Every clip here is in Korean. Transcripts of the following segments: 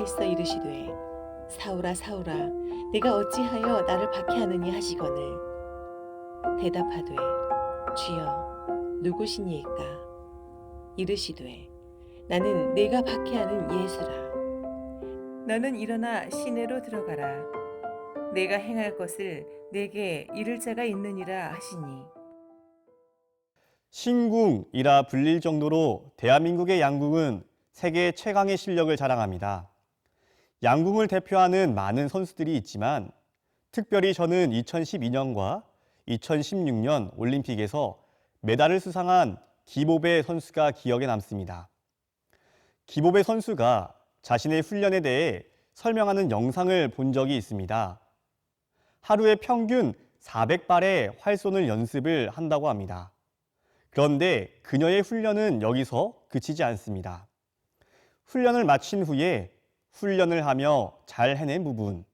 여호와께서 이르시되 사울아 사울아 내가 어찌하여 나를 박해하느냐 하시거늘 대답하되 주여 누구시니이까 이르시되 나는 내가 박해하는 예수라. 너는 일어나 시내로 들어가라. 내가 행할 것을 내게 이를 자가 있느니라 하시니. 신궁이라 불릴 정도로 대한민국의 양궁은 세계 최강의 실력을 자랑합니다. 양궁을 대표하는 많은 선수들이 있지만 특별히 저는 2012년과 2016년 올림픽에서 메달을 수상한 기보배 선수가 기억에 남습니다. 기보배 선수가 자신의 훈련에 대해 설명하는 영상을 본 적이 있습니다. 하루에 평균 400발의 활손을 연습을 한다고 합니다. 그런데 그녀의 훈련은 여기서 그치지 않습니다. 훈련을 마친 후에 훈련을 하며 잘 해낸 부분,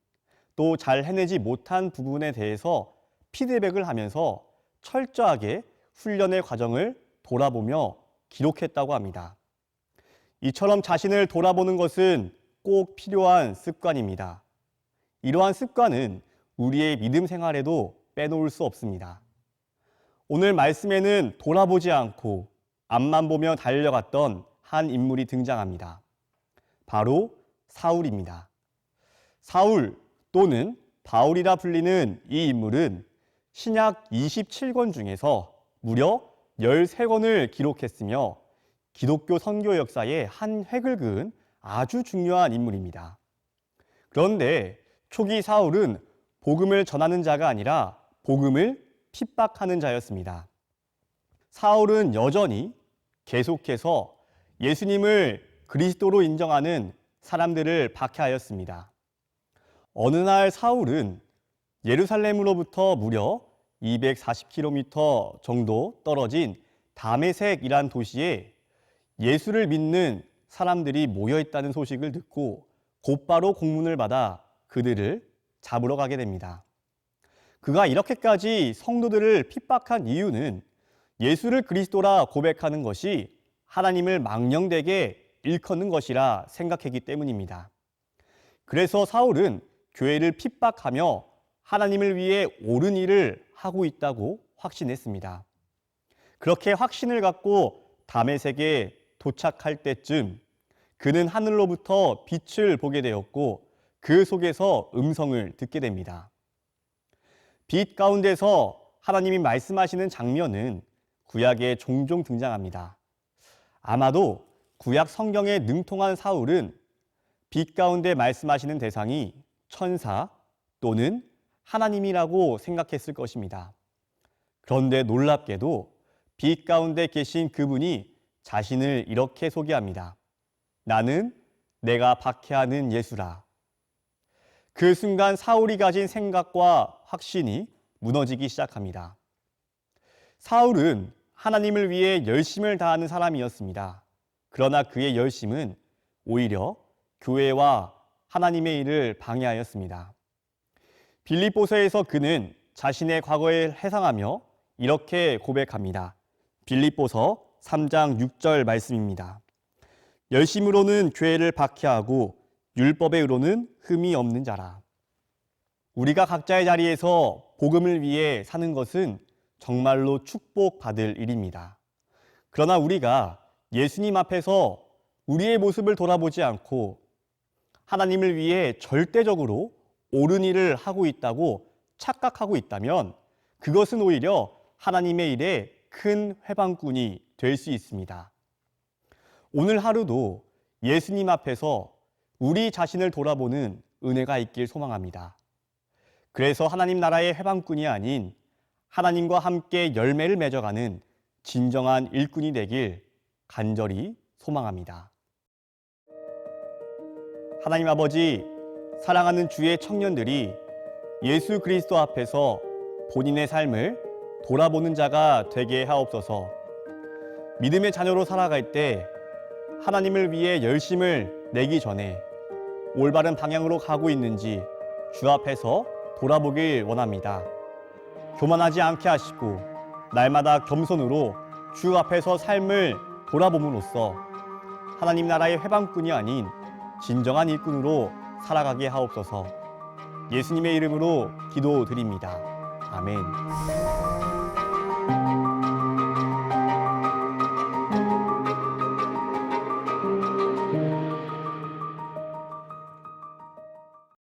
또 잘 해내지 못한 부분에 대해서 피드백을 하면서 철저하게 훈련의 과정을 돌아보며 기록했다고 합니다. 이처럼 자신을 돌아보는 것은 꼭 필요한 습관입니다. 이러한 습관은 우리의 믿음 생활에도 빼놓을 수 없습니다. 오늘 말씀에는 돌아보지 않고 앞만 보며 달려갔던 한 인물이 등장합니다. 바로 사울입니다. 사울 또는 바울이라 불리는 이 인물은 신약 27권 중에서 무려 13권을 기록했으며 기독교 선교 역사의 한 획을 그은 아주 중요한 인물입니다. 그런데 초기 사울은 복음을 전하는 자가 아니라 복음을 핍박하는 자였습니다. 사울은 여전히 계속해서 예수님을 그리스도로 인정하는 사람들을 박해하였습니다. 어느 날 사울은 예루살렘으로부터 무려 240km 정도 떨어진 다메섹이란 도시에 예수를 믿는 사람들이 모여 있다는 소식을 듣고 곧바로 공문을 받아 그들을 잡으러 가게 됩니다. 그가 이렇게까지 성도들을 핍박한 이유는 예수를 그리스도라 고백하는 것이 하나님을 망령되게 일컫는 것이라 생각했기 때문입니다. 그래서 사울은 교회를 핍박하며 하나님을 위해 옳은 일을 하고 있다고 확신했습니다. 그렇게 확신을 갖고 다메섹에 도착할 때쯤 그는 하늘로부터 빛을 보게 되었고 그 속에서 음성을 듣게 됩니다. 빛 가운데서 하나님이 말씀하시는 장면은 구약에 종종 등장합니다. 아마도 구약 성경에 능통한 사울은 빛 가운데 말씀하시는 대상이 천사 또는 하나님이라고 생각했을 것입니다. 그런데 놀랍게도 빛 가운데 계신 그분이 자신을 이렇게 소개합니다. 나는 내가 박해하는 예수라. 그 순간 사울이 가진 생각과 확신이 무너지기 시작합니다. 사울은 하나님을 위해 열심을 다하는 사람이었습니다. 그러나 그의 열심은 오히려 교회와 하나님의 일을 방해하였습니다. 빌립보서에서 그는 자신의 과거를 회상하며 이렇게 고백합니다. 빌립보서 3장 6절 말씀입니다. 열심으로는 교회를 박해하고 율법의 의로는 흠이 없는 자라. 우리가 각자의 자리에서 복음을 위해 사는 것은 정말로 축복받을 일입니다. 그러나 우리가 예수님 앞에서 우리의 모습을 돌아보지 않고 하나님을 위해 절대적으로 옳은 일을 하고 있다고 착각하고 있다면 그것은 오히려 하나님의 일에 큰 회방꾼이 될 수 있습니다. 오늘 하루도 예수님 앞에서 우리 자신을 돌아보는 은혜가 있길 소망합니다. 그래서 하나님 나라의 회방꾼이 아닌 하나님과 함께 열매를 맺어가는 진정한 일꾼이 되길 간절히 소망합니다. 하나님 아버지, 사랑하는 주의 청년들이 예수 그리스도 앞에서 본인의 삶을 돌아보는 자가 되게 하옵소서. 믿음의 자녀로 살아갈 때 하나님을 위해 열심을 내기 전에 올바른 방향으로 가고 있는지 주 앞에서 돌아보길 원합니다. 교만하지 않게 하시고 날마다 겸손으로 주 앞에서 삶을 돌아봄으로써 하나님 나라의 회방꾼이 아닌 진정한 일꾼으로 살아가게 하옵소서. 예수님의 이름으로 기도드립니다. 아멘.